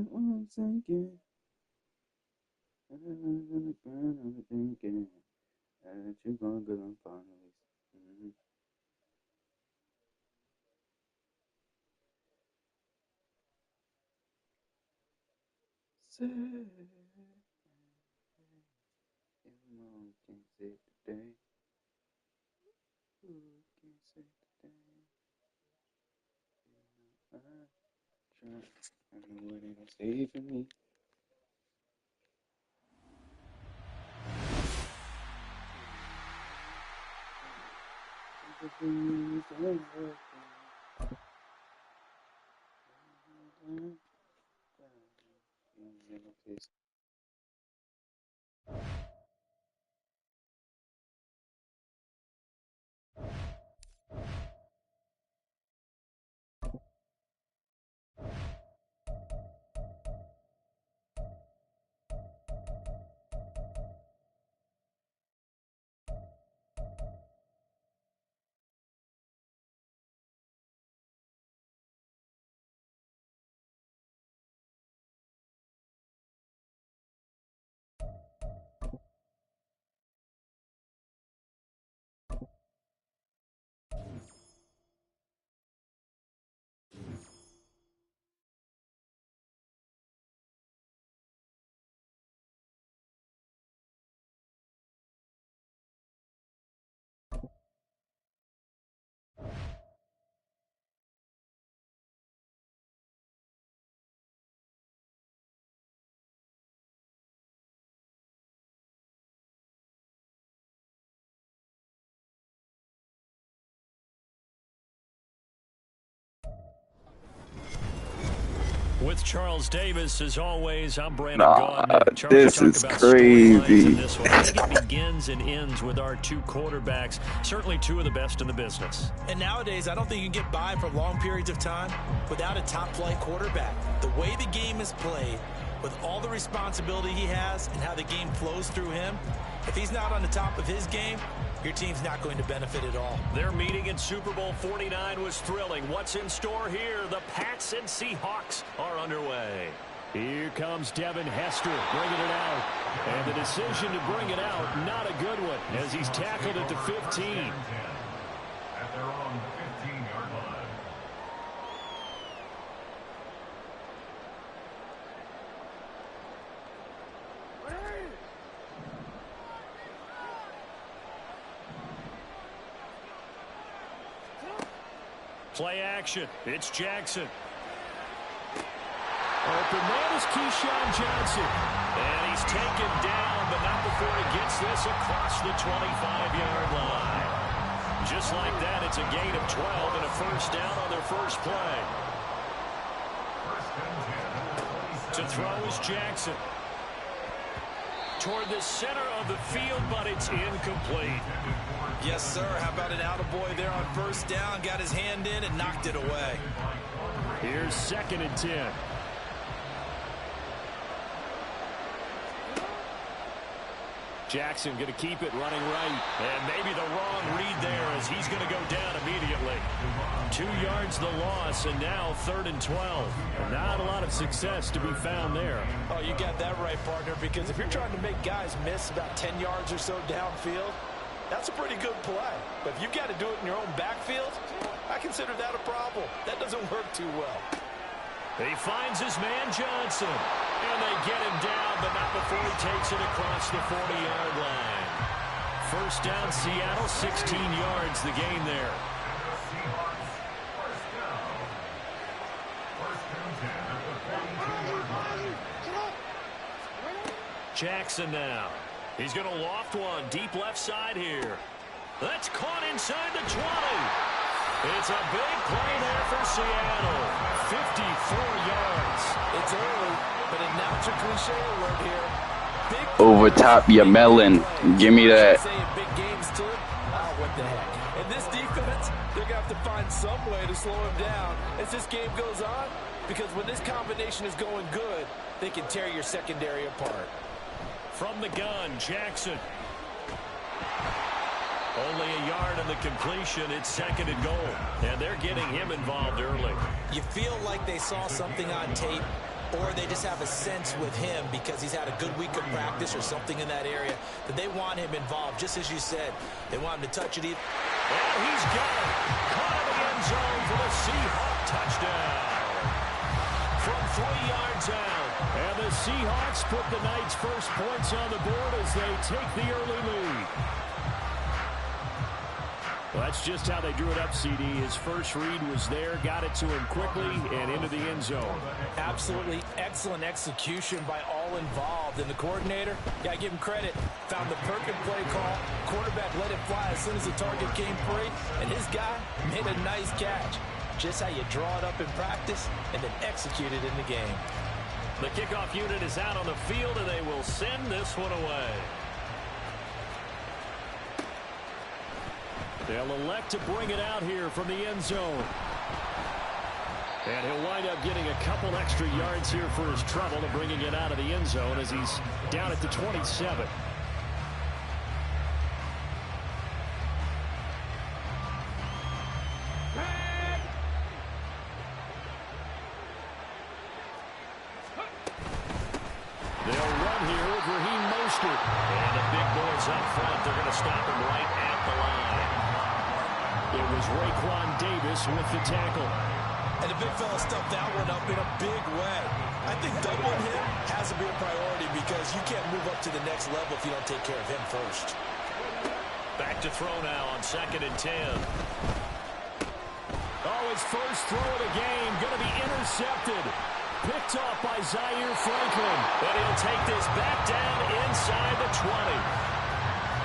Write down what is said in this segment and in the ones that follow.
once again. I'm gonna burn on it again. You're gonna go on finally. Say, mom can't say today. Who can say today? I try. I know what it'll say for me. With Charles Davis, as always, I'm Brandon Gaudin. Charles, This is crazy. This one. I think it begins and ends with our two quarterbacks, certainly two of the best in the business. And nowadays, I don't think you can get by for long periods of time without a top-flight quarterback. The way the game is played, with all the responsibility he has and how the game flows through him, if he's not on the top of his game, your team's not going to benefit at all. Their meeting in Super Bowl 49 was thrilling. What's in store here? The Pats and Seahawks are underway. Here comes Devin Hester bringing it out. And the decision to bring it out, not a good one, as he's tackled at the 15. At their own 15-yard line. Play action. It's Jackson. Open man is Keyshawn Johnson. And he's taken down, but not before he gets this across the 25-yard line. Just like that, it's a gain of 12 and a first down on their first play. To throw is Jackson. Toward the center of the field, but it's incomplete. Yes, sir. How about an attaboy there on first down? Got his hand in and knocked it away. Here's 2nd and 10. Jackson going to keep it running right. And maybe the wrong read there as he's going to go down immediately. 2 yards the loss, and now 3rd and 12. Not a lot of success to be found there. Oh, you got that right, partner, because if you're trying to make guys miss about 10 yards or so downfield, that's a pretty good play. But if you've got to do it in your own backfield, I consider that a problem. That doesn't work too well. He finds his man Johnson. And they get him down, but not before he takes it across the 40-yard line. First down, Seattle, 16 yards, the gain there. Jackson now. He's going to loft one deep left side here. That's caught inside the 20. It's a big play there for Seattle. 54 yards. It's early, but announcer cliche alert here. Big Over top your melon. Give me that. Big games too. Oh, what the heck. And this defense, they're going to have to find some way to slow him down as this game goes on, because when this combination is going good, they can tear your secondary apart. From the gun, Jackson. Only a yard on the completion. It's 2nd and goal. And they're getting him involved early. You feel like they saw something on tape, or they just have a sense with him because he's had a good week of practice or something in that area that they want him involved. Just as you said, they want him to touch it. And he's got it. Caught in the end zone for the Seahawk touchdown. From 3 yards out. And the Seahawks put the Knights' first points on the board as they take the early lead. Well, that's just how they drew it up, CD. His first read was there, got it to him quickly, and into the end zone. Absolutely excellent execution by all involved. And the coordinator, got to give him credit, found the perfect play call. Quarterback let it fly as soon as the target came free, and his guy made a nice catch. Just how you draw it up in practice and then execute it in the game. The kickoff unit is out on the field, and they will send this one away. They'll elect to bring it out here from the end zone. And he'll wind up getting a couple extra yards here for his trouble to bringing it out of the end zone as he's down at the 27. They'll run here with Raheem Mostert. And the big boys up front, they're going to stop him right at the line. It was Raekwon Davis with the tackle. And the big fella stuffed that one up in a big way. I think doubling him has to be a priority because you can't move up to the next level if you don't take care of him first. Back to throw now on 2nd and 10. Oh, his first throw of the game going to be intercepted. Picked off by Zaire Franklin. But he'll take this back down inside the 20.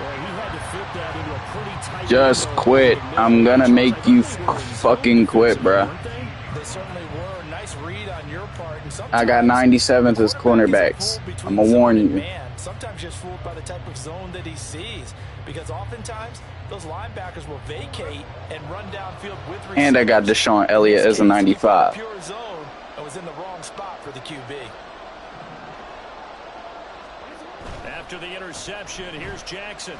Boy, he had to fit that into a pretty tight. Just quit. I'm gonna make you fucking quit, bruh. They certainly were. Nice read on your part. And I got 97th as cornerbacks. I'm gonna warn you. Sometimes just fooled by the type of zone that he sees. Because oftentimes, those linebackers will vacate and run downfield with receivers. And I got Deshaun Elliott as a 95. Pure zone and was in the wrong spot for the QB. After the interception, here's Jackson.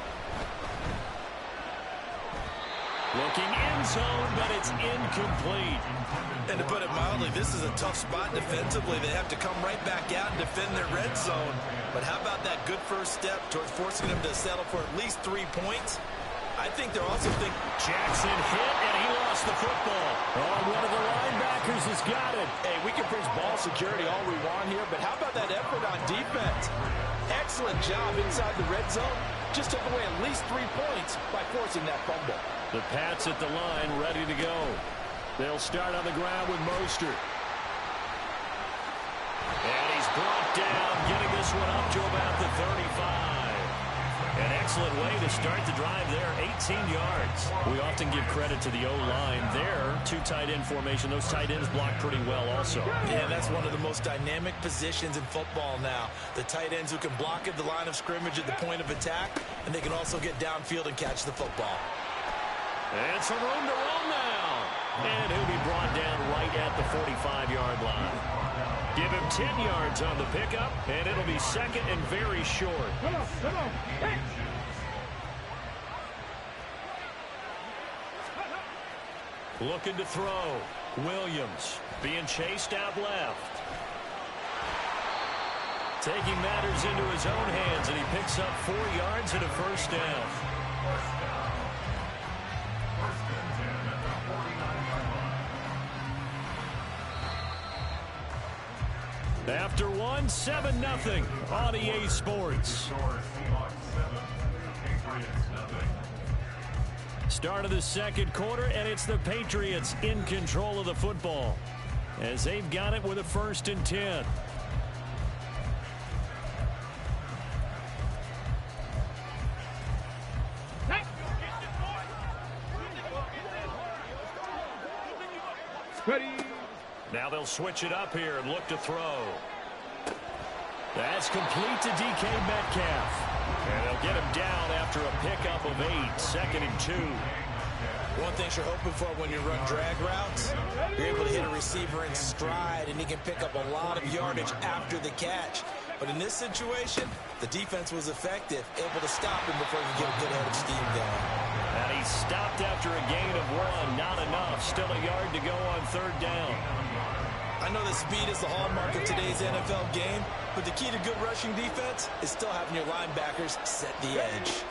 Looking end zone, but it's incomplete. And to put it mildly, this is a tough spot defensively. They have to come right back out and defend their red zone. But how about that good first step towards forcing them to settle for at least 3 points? I think they're also thinking Jackson hit, and he lost the football. Oh, one of the linebackers has got it. Hey, we can preach ball security all we want here, but how about that effort on defense? Excellent job inside the red zone. Just took away at least 3 points by forcing that fumble. The Pats at the line, ready to go. They'll start on the ground with Mostert. And he's brought down, getting this one up to about the 35. An excellent way to start the drive there, 18 yards. We often give credit to the O-line there. 2 tight end formation. Those tight ends block pretty well also. Yeah, that's one of the most dynamic positions in football now. The tight ends who can block at the line of scrimmage at the point of attack, and they can also get downfield and catch the football. And some room to run now. And he'll be brought down right at the 45-yard line. Give him 10 yards on the pickup, and it'll be 2nd and very short. Come on. Hey. Looking to throw. Williams being chased out left. Taking matters into his own hands, and he picks up 4 yards and a first down. After one, 7-0 on EA Sports. Start of the second quarter, and it's the Patriots in control of the football as they've got it with a 1st and 10. Now they'll switch it up here and look to throw. That's complete to DK Metcalf. And they'll get him down after a pickup of 8, 2nd and 2. One thing you're hoping for when you run drag routes, you're able to hit a receiver in stride, and he can pick up a lot of yardage after the catch. But in this situation, the defense was effective, able to stop him before he could get a good head of steam going. He's stopped after a gain of 1. Not enough. Still a yard to go on 3rd down. I know that speed is the hallmark of today's NFL game, but the key to good rushing defense is still having your linebackers set the edge.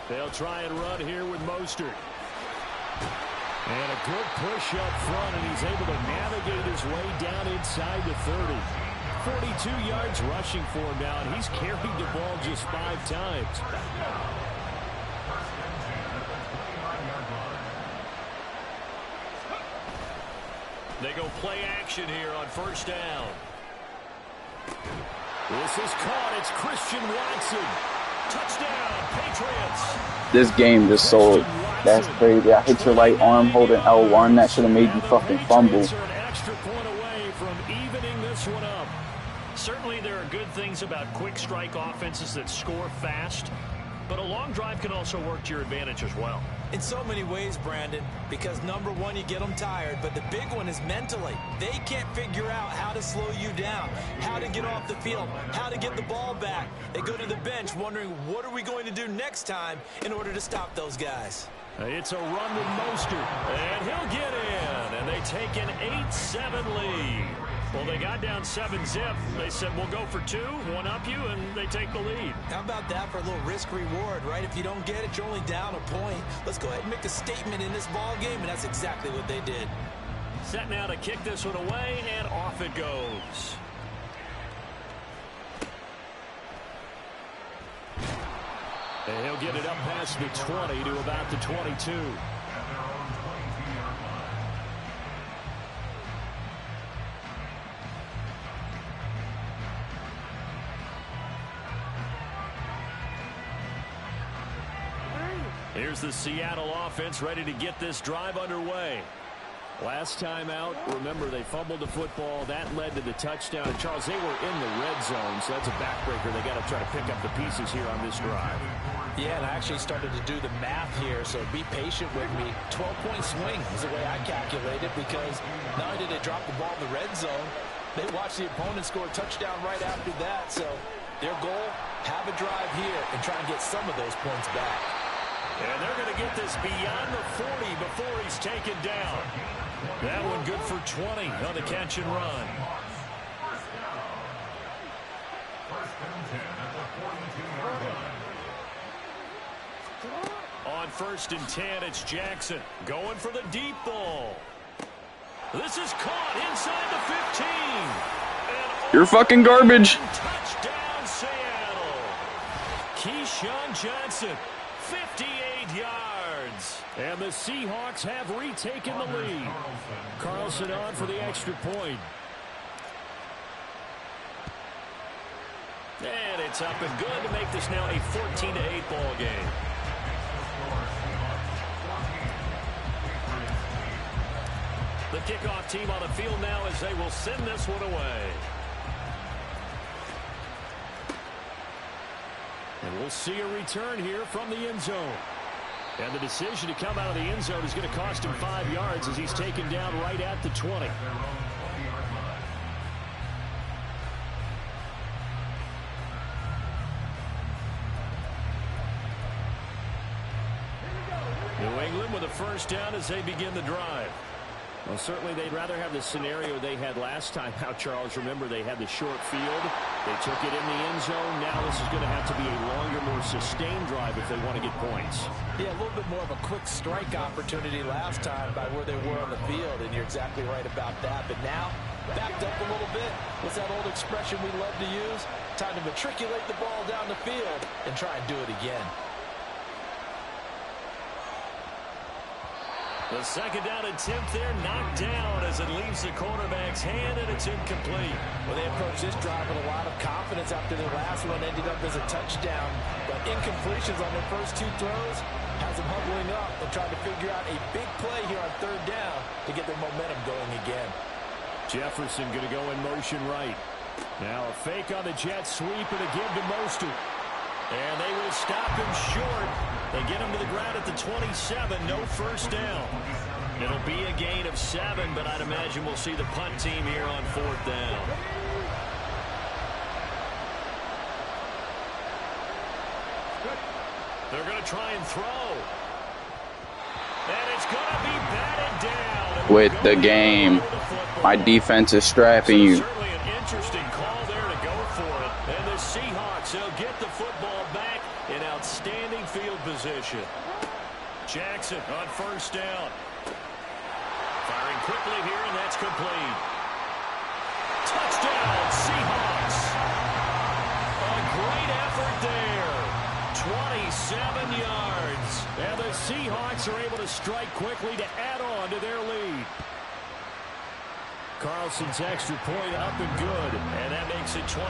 They'll try and run here with Mostert. And a good push up front, and he's able to navigate his way down inside the 30. 42 yards rushing for him now, and he's carried the ball just 5 times. They go play action here on 1st down. This is caught. It's Christian Watson. Touchdown, Patriots. This game just sold. That's crazy. I hit your right arm holding L1. That should have made you fucking fumble. An extra point away from evening this one up. Certainly there are good things about quick strike offenses that score fast, but a long drive can also work to your advantage as well. In so many ways, Brandon, because number one, you get them tired, but the big one is mentally. They can't figure out how to slow you down, how to get off the field, how to get the ball back. They go to the bench wondering, what are we going to do next time in order to stop those guys? It's a run with Mostert, and he'll get in, and they take an 8-7 lead. Well, they got down 7-zip. They said, we'll go for 2, one up you, and they take the lead. How about that for a little risk-reward, right? If you don't get it, you're only down a point. Let's go ahead and make a statement in this ball game, and that's exactly what they did. Set now to kick this one away, and off it goes. And he'll get it up past the 20 to about the 22. Here's the Seattle offense ready to get this drive underway. Last time out, remember, they fumbled the football. That led to the touchdown. And, Charles, they were in the red zone, so that's a backbreaker. They got to try to pick up the pieces here on this drive. Yeah, and I actually started to do the math here, so be patient with me. 12-point swing is the way I calculate it, because not only did they drop the ball in the red zone, they watched the opponent score a touchdown right after that. So their goal, have a drive here and try and get some of those points back. And they're going to get this beyond the 40 before he's taken down. That one good for 20 on the catch and run. On 1st and 10, it's Jackson going for the deep ball. This is caught inside the 15. You're fucking garbage. Touchdown, Seattle. Keyshawn Johnson, 58 yards. And the Seahawks have retaken the lead. Carlson on for the extra point. And it's up and good to make this now a 14-8 ball game. The kickoff team on the field now as they will send this one away. And we'll see a return here from the end zone. And the decision to come out of the end zone is going to cost him 5 yards as he's taken down right at the 20. New England with a first down as they begin the drive. Well, certainly they'd rather have the scenario they had last time out, Charles. Remember, they had the short field. They took it in the end zone. Now this is going to have to be a longer, more sustained drive if they want to get points. Yeah, a little bit more of a quick strike opportunity last time by where they were on the field, and you're exactly right about that. But now, backed up a little bit. What's that old expression we love to use? Time to matriculate the ball down the field and try and do it again. The second down attempt there knocked down as it leaves the quarterback's hand, and it's incomplete. Well, they approached this drive with a lot of confidence after their last one ended up as a touchdown. But incompletions on their first 2 throws has them huddling up and trying to figure out a big play here on 3rd down to get their momentum going again. Jefferson going to go in motion right. Now a fake on the jet sweep and a give to Mostert. And they will stop him short. They get him to the ground at the 27. No first down. It'll be a gain of 7, but I'd imagine we'll see the punt team here on 4th down. They're going to try and throw. And it's going to be batted down. With the game. My defense is strapping you. Certainly an interesting call there to go for it. And the Seahawks will get the football back in outstanding field position. Jackson on first down. Firing quickly here, and that's complete. Touchdown, Seahawks. A great effort there. 27 yards. And the Seahawks are able to strike quickly to add on to their lead. Carlson's extra point up and good, and that makes it 21-8.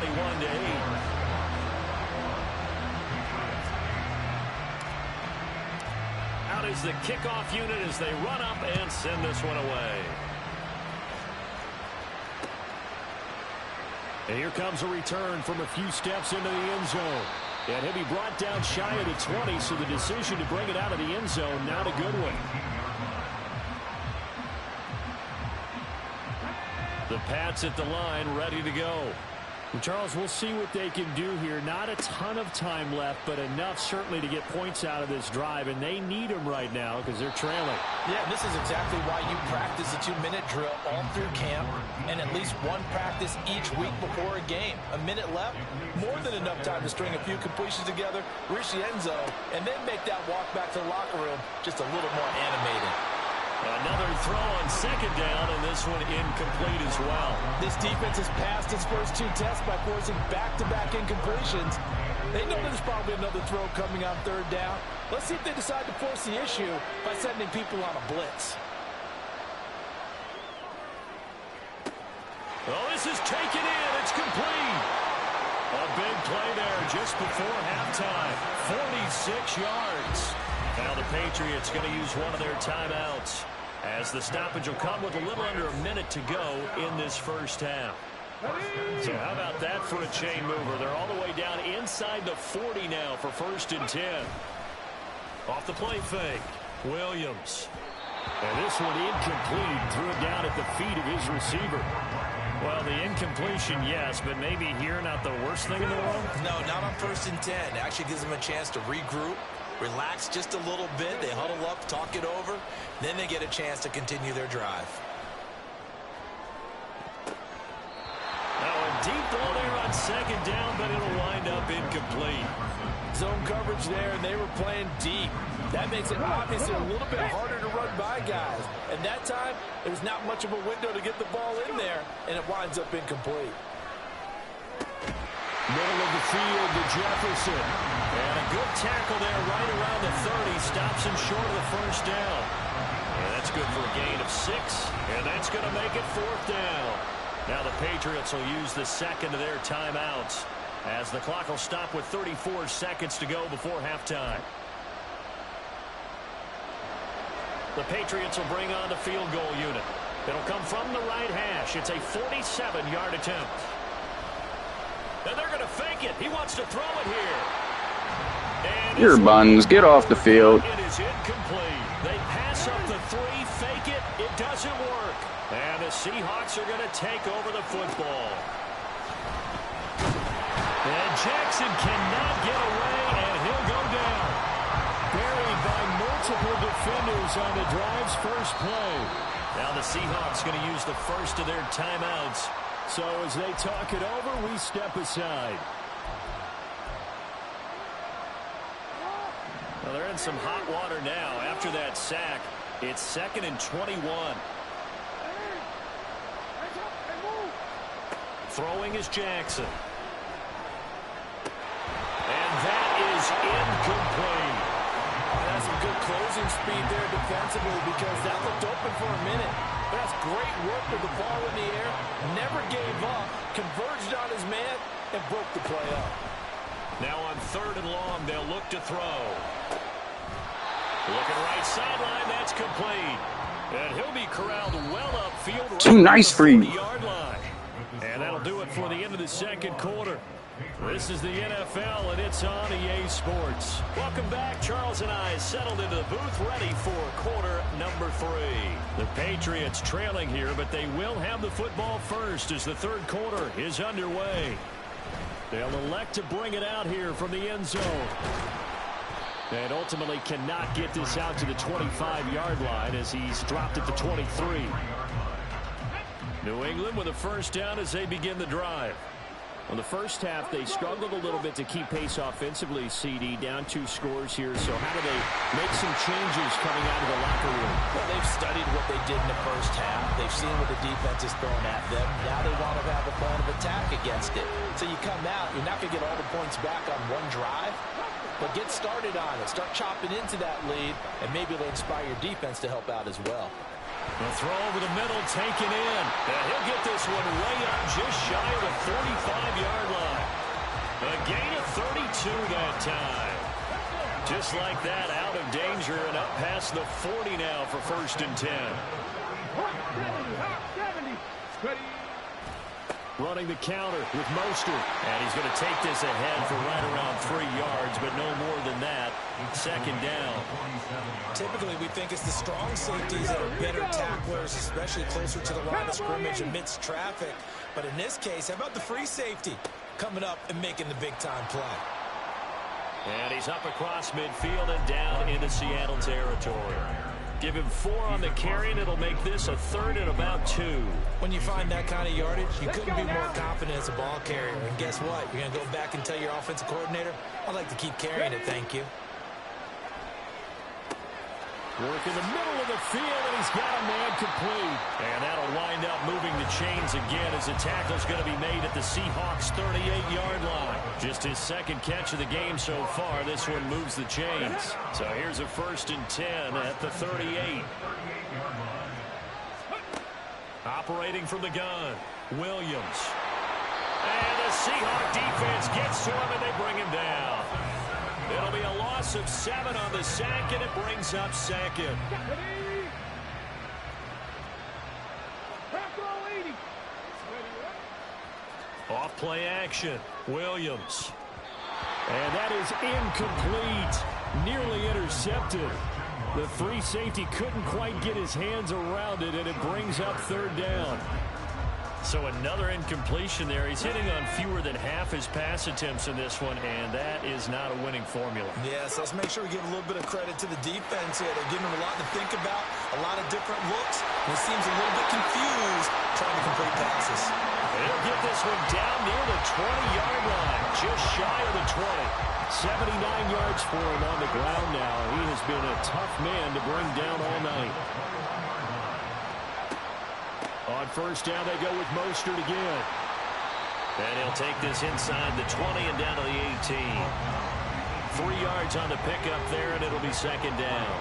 Out is the kickoff unit as they run up and send this one away. And here comes a return from a few steps into the end zone. And he'll be brought down shy of the 20, so the decision to bring it out of the end zone, not a good one. The Pats at the line, ready to go. And Charles, we'll see what they can do here. Not a ton of time left, but enough certainly to get points out of this drive, and they need them right now because they're trailing. Yeah, this is exactly why you practice a 2-minute drill all through camp and at least one practice each week before a game. A minute left, more than enough time to string a few completions together, reach the end zone, and then make that walk back to the locker room just a little more animated. Another throw on second down, and this one incomplete as well. This defense has passed its first two tests by forcing back-to-back incompletions. They know there's probably another throw coming on third down. Let's see if they decide to force the issue by sending people on a blitz. Oh, this is taken in. It's complete. A big play there just before halftime. 46 yards. Now the Patriots going to use one of their timeouts as the stoppage will come with a little under a minute to go in this first half. So how about that for a chain mover? They're all the way down inside the 40 now for 1st and 10. Off the play fake, Williams. And this one incomplete. Threw it down at the feet of his receiver. Well, the incompletion, yes, but maybe here not the worst thing in the world? No, not on 1st and 10. It actually gives them a chance to regroup, relax just a little bit. They huddle up, talk it over. Then they get a chance to continue their drive. Now a deep ball there on second down, but it'll wind up incomplete. Zone coverage there, and they were playing deep. That makes it obviously a little bit harder to run by guys. And that time, there's not much of a window to get the ball in there, and it winds up incomplete. Middle of the field to Jefferson. And a good tackle there right around the 30. Stops him short of the first down. And that's good for a gain of 6. And that's going to make it 4th down. Now the Patriots will use the second of their timeouts as the clock will stop with 34 seconds to go before halftime. The Patriots will bring on the field goal unit. It'll come from the right hash. It's a 47-yard attempt. And they're going to fake it. He wants to throw it here. And Your buns, get off the field. it is incomplete. They pass up the 3, fake it. It doesn't work. And the Seahawks are going to take over the football. And Jackson cannot get away, and he'll go down. Buried by multiple defenders on the drive's first play. Now the Seahawks going to use the first of their timeouts. So as they talk it over, we step aside. Well, they're in some hot water now. After that sack, it's 2nd and 21. Throwing is Jackson. And that is incomplete. That's some good closing speed there defensively because that looked open for a minute. That's great work with the ball in the air. Never gave up. Converged on his man and broke the play up. Now on 3rd and long, they'll look to throw. Looking right sideline, that's complete. And he'll be corralled well upfield. Right Too nice for you. 40-yard line. And that'll do it for the end of the second quarter. This is the NFL, and it's on EA Sports. Welcome back. Charles and I settled into the booth, ready for quarter number 3. The Patriots trailing here, but they will have the football first as the third quarter is underway. They'll elect to bring it out here from the end zone. And ultimately cannot get this out to the 25-yard line as he's dropped at the 23. New England with a first down as they begin the drive. In the first half, they struggled a little bit to keep pace offensively, CD, down 2 scores here. So how do they make some changes coming out of the locker room? Well, they've studied what they did in the first half. They've seen what the defense is throwing at them. Now they want to have a plan of attack against it. So you come out, you're not going to get all the points back on one drive, but get started on it. Start chopping into that lead, and maybe it'll inspire your defense to help out as well. The throw over the middle, taken in. And he'll get this one way up just shy of the 45-yard line. A gain of 32 that time. Just like that, out of danger and up past the 40 now for 1st and 10. Running the counter with Mostert. And he's going to take this ahead for right around 3 yards, but no more than that. 2nd down. Typically, we think it's the strong safeties that are better tacklers, especially closer to the line of scrimmage amidst traffic. But in this case, how about the free safety coming up and making the big-time play? And he's up across midfield and down into Seattle territory. Give him 4 on the carry, and it'll make this a 3rd and about 2. When you find that kind of yardage, you couldn't be more confident as a ball carrier. And guess what? You're going to go back and tell your offensive coordinator, I'd like to keep carrying it, thank you. Work in the middle of the field, and he's got a man complete. And that'll wind up moving the chains again as the tackle's going to be made at the Seahawks' 38-yard line. Just his 2nd catch of the game so far. This one moves the chains. So here's a 1st and 10 at the 38. Operating from the gun, Williams. And the Seahawk defense gets to him, and they bring him down. It'll be a loss of 7 on the sack, and it brings up 2nd. Off play action, Williams. And that is incomplete. Nearly intercepted. The free safety couldn't quite get his hands around it, and it brings up 3rd down. So another incompletion there. He's hitting on fewer than half his pass attempts in this one, and that is not a winning formula. Yes, let's make sure we give a little bit of credit to the defense here. They're giving him a lot to think about, a lot of different looks, and he seems a little bit confused trying to complete passes. He'll get this one down near the 20-yard line, just shy of the 20. 79 yards for him on the ground now. He has been a tough man to bring down all night. On 1st down, they go with Mostert again. And he'll take this inside the 20 and down to the 18. 3 yards on the pickup there, and it'll be 2nd down.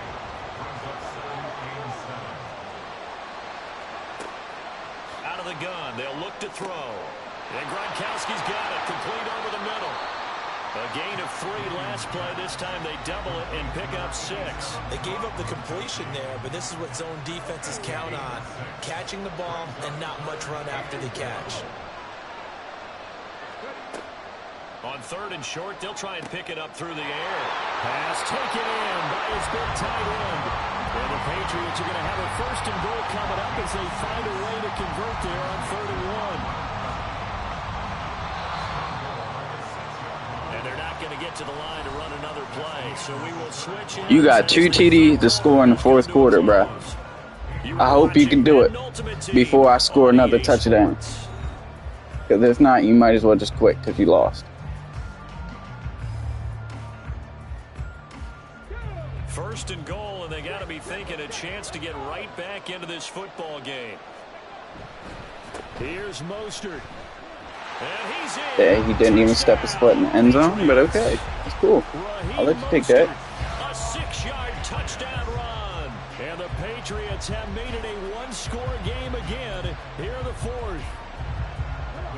Out of the gun, they'll look to throw. And Gronkowski's got it, complete over the middle. A gain of 3 last play. This time they double it and pick up 6. They gave up the completion there, but this is what zone defenses count on. Catching the ball and not much run after the catch. On 3rd and short, they'll try and pick it up through the air. Pass taken in by his big tight end. And the Patriots are going to have a 1st and goal coming up as they find a way to convert there on 3rd and 1. Going to get to the line to run another play, so we will switch in. You got 2 TDs to score in the 4th quarter, bro. I hope you can do it before I score another touchdown. Because if not, you might as well just quit because you lost. 1st and goal, and they got to be thinking a chance to get right back into this football game. Here's Mostert. Yeah, he didn't even step his foot in the end zone, but okay. That's cool. I'll let you take that. A 6-yard touchdown run. And the Patriots have made it a 1-score game again here in the 4th.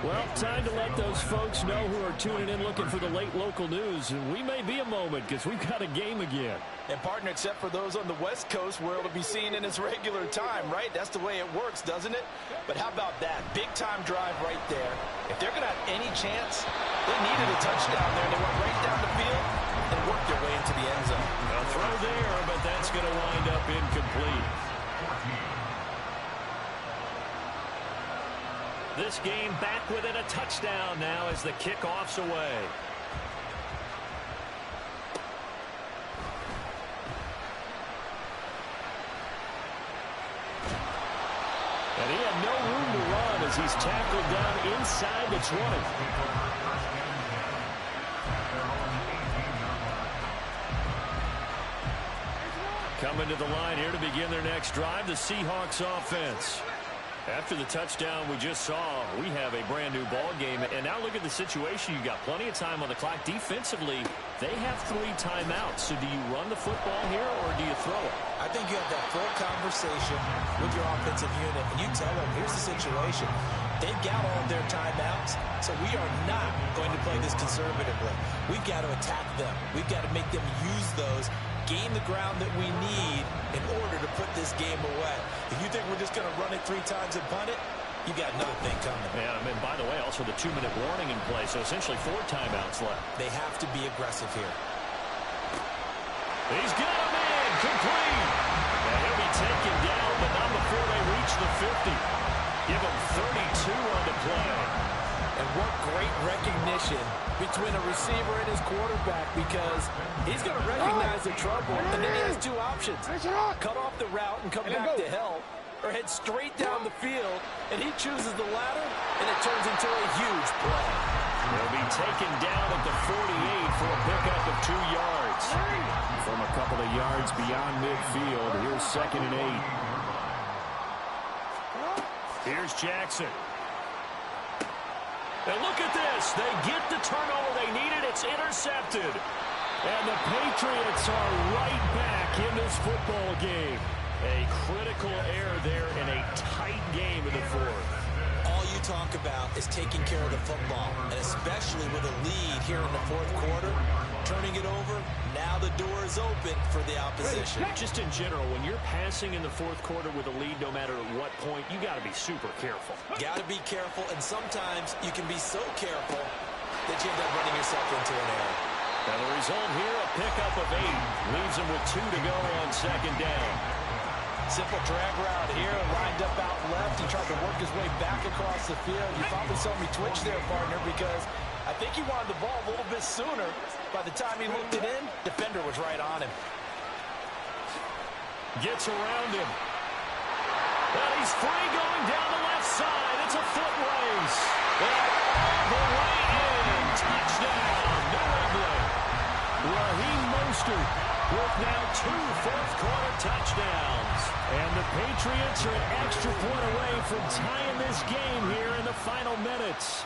Well, time to let those folks know who are tuning in looking for the late local news. And we may be a moment because we've got a game again. And partner, except for those on the West Coast where it'll be seen in its regular time, right? That's the way it works, doesn't it? But how about that? Big-time drive right there. If they're going to have any chance, they needed a touchdown there. They went right down the field and worked their way into the end zone. A throw there, but that's going to wind up incomplete. This game back within a touchdown now as the kickoff's away. as he's tackled down inside the 20. Coming to the line here to begin their next drive, the Seahawks offense. After the touchdown we just saw, we have a brand new ball game. And now look at the situation. You got plenty of time on the clock. Defensively, they have 3 timeouts. So do you run the football here or do you throw it? I think you have that full conversation with your offensive unit, and you tell them, here's the situation. They've got all of their timeouts, so we are not going to play this conservatively. We've got to attack them. We've got to make them use those, gain the ground that we need in order to put this game away. If you think we're just going to run it 3 times and punt it, you got another thing coming. Yeah, and by the way, also the 2-minute warning in play, so essentially 4 timeouts left. They have to be aggressive here. He's got him in, complete. And he'll be taken down, but not before they reach the 50. Give him 32 on the play. And what great recognition between a receiver and his quarterback, because he's going to recognize the trouble, and then he has 2 options. Cut off the route and come back to help, or head straight down the field, and he chooses the latter, and it turns into a huge play. He'll be taken down at the 48 for a pickup of 2 yards. From a couple of yards beyond midfield, here's 2nd and 8. Here's Jackson. And look at this. They get the turnover they needed. It's intercepted. And the Patriots are right back in this football game. A critical error there in a tight game in the 4th. All you talk about is taking care of the football, and especially with a lead here in the 4th quarter, turning it over, now the door is open for the opposition. Just in general, when you're passing in the 4th quarter with a lead, no matter at what point, you got to be super careful. Got to be careful, and sometimes you can be so careful that you end up running yourself into an error. And the result here, a pickup of 8. Leaves them with 2 to go on 2nd down. Simple drag route here, lined up out left. He tried to work his way back across the field. You probably saw me twitch there, partner, because I think he wanted the ball a little bit sooner. By the time he looked it in, defender was right on him. Gets around him. And he's free going down the left side. It's a foot race. And all the way in. Touchdown, New England. Raheem Mostert with now 2 4th-quarter touchdowns. And the Patriots are an extra point away from tying this game here in the final minutes.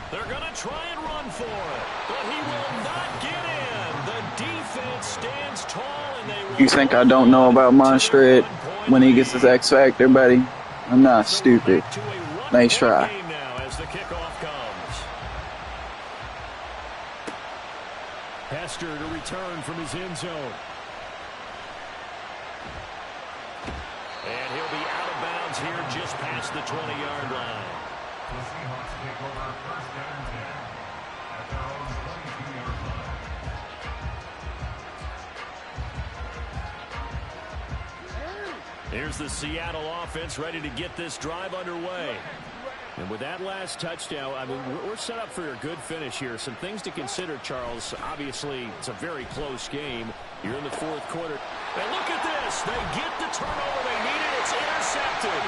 They're going to try and run for it, but he will not get in. The defense stands tall, and they will... You think I don't know about Monstred when he gets his X Factor, buddy? I'm not stupid. Nice try. Now as the kickoff comes. Hester to return from his end zone. And he'll be out of bounds here just past the 20-yard line. The Seahawks take over 1st and 10 at their own 22-yard line. Here's the Seattle offense ready to get this drive underway. And with that last touchdown, I mean, we're set up for a good finish here. Some things to consider, Charles. Obviously, it's a very close game. You're in the 4th quarter. And look at this. They get the turnover they needed. It's intercepted.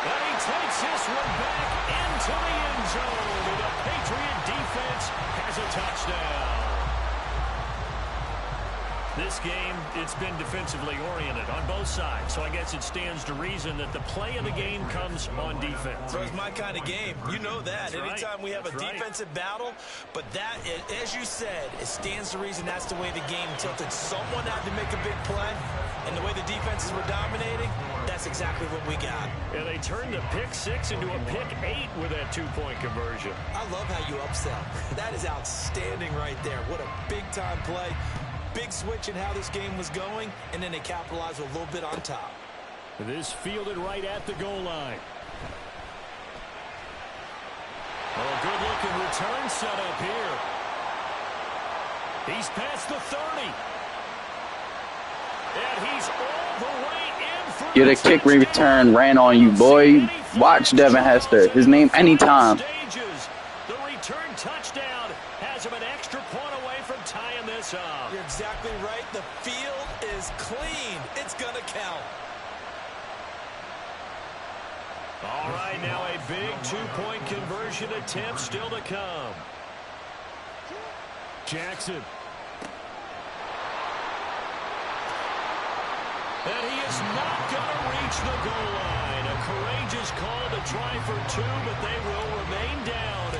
And he takes this one back into the end zone. And the Patriot defense has a touchdown. This game, it's been defensively oriented on both sides. So I guess it stands to reason that the play of the game comes on defense. So it's my kind of game. You know that. That's Anytime right. we have That's a right. defensive battle, but that, as you said, it stands to reason that's the way the game tilted. Someone had to make a big play, and the way the defenses were dominating, that's exactly what we got. And they turned the pick 6 into a pick 8 with that 2-point conversion. I love how you upsell. That is outstanding right there. What a big-time play. Big switch in how this game was going, and then they capitalized a little bit on top. This fielded right at the goal line. Oh, good-looking return set up here. He's past the 30. And he's all the way in for Get a kick return, ran on you, boy. Watch Devin Hester. His name anytime. The return touchdown has him an extra point away from tying this up. You're exactly right. The field is clean. It's going to count. All right, now a big two-point conversion attempt still to come. Jackson. And he is not going to reach the goal line. A courageous call to try for two, but they will remain down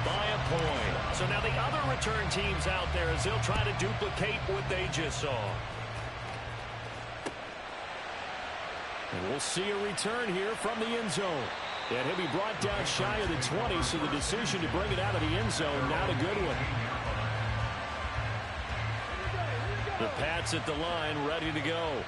by a point. So now the other return teams out there as they'll try to duplicate what they just saw. And we'll see a return here from the end zone. And he'll be brought down shy of the 20, so the decision to bring it out of the end zone, not a good one. The Pats at the line, ready to go.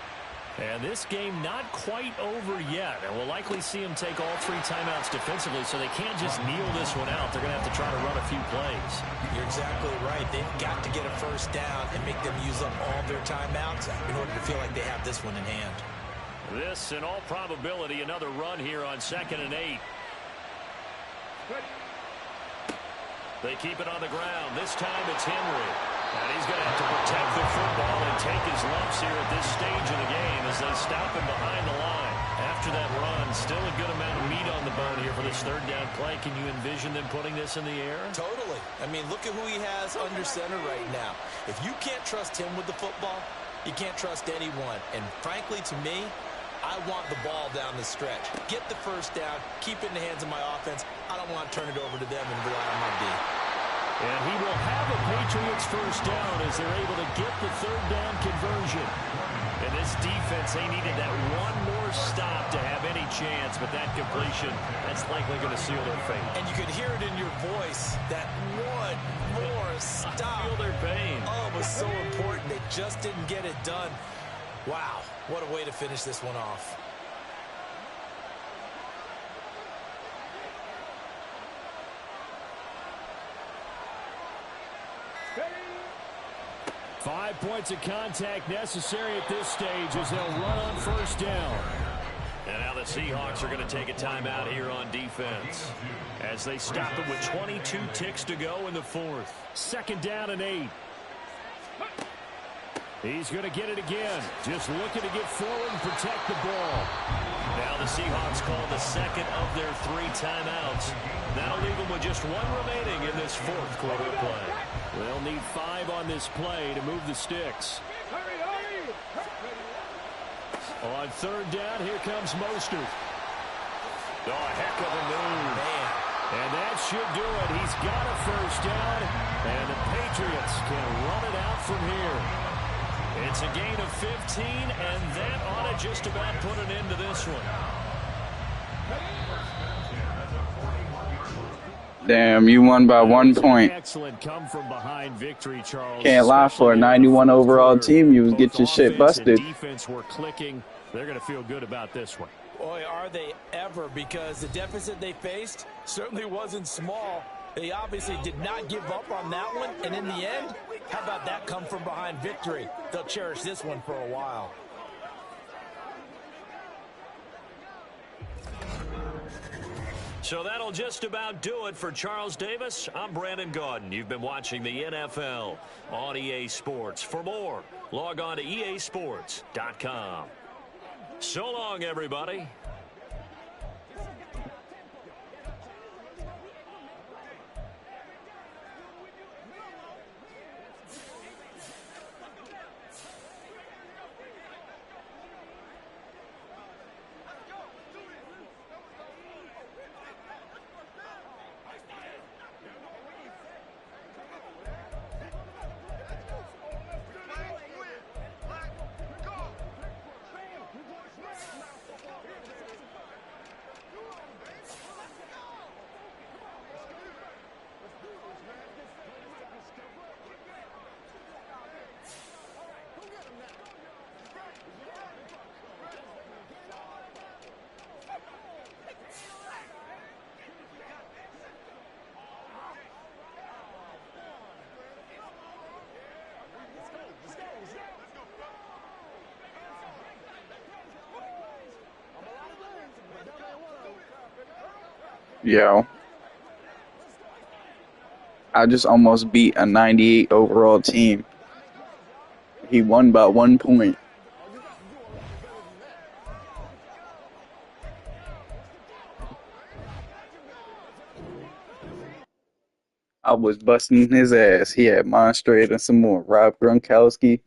And this game not quite over yet. And we'll likely see them take all three timeouts defensively, so they can't just kneel this one out. They're going to have to try to run a few plays. You're exactly right. They've got to get a first down and make them use up all their timeouts in order to feel like they have this one in hand. This, in all probability, another run here on 2nd and 8. They keep it on the ground. This time it's Henry. And he's going to have to protect the football and take his lumps here at this stage of the game as they stop him behind the line. After that run, still a good amount of meat on the bone here for this third down play. Can you envision them putting this in the air? Totally. I mean, look at who he has under center right now. If you can't trust him with the football, you can't trust anyone. And frankly, to me, I want the ball down the stretch. Get the first down, keep it in the hands of my offense. I don't want to turn it over to them and rely on my D. And he will have a Patriots first down as they're able to get the third down conversion. And this defense, they needed that one more stop to have any chance, but that completion, that's likely going to seal their fate. And you could hear it in your voice, that one more stop. Feel their pain. Oh, it was so important. They just didn't get it done. Wow, what a way to finish this one off. Five points of contact necessary at this stage as they'll run on first down. And now the Seahawks are going to take a timeout here on defense as they stop it with 22 ticks to go in the fourth. 2nd down and 8. He's going to get it again. Just looking to get forward and protect the ball. Now the Seahawks call the second of their 3 timeouts. That'll leave them with just 1 remaining in this fourth quarter play. They'll need 5 on this play to move the sticks. On 3rd down, here comes Mostert. Oh, a heck of a move. Man. And that should do it. He's got a first down, and the Patriots can run it out from here. It's a gain of 15, and that ought to just about put an end to this one. Damn, you won by 1 point. Excellent come from behind victory, Charles. Can't lie, for a 91 overall team, you would get your shit busted. Defense were clicking. They're going to feel good about this one. Boy, are they ever, because the deficit they faced certainly wasn't small. They obviously did not give up on that one, and in the end, how about that come from behind victory? They'll cherish this one for a while. So that'll just about do it for Charles Davis. I'm Brandon Gaudin. You've been watching the NFL on EA Sports. For more, log on to easports.com. So long, everybody. Yo, I just almost beat a 98 overall team. He won by 1 point. I was busting his ass. He had Monstrate and some more. Rob Gronkowski.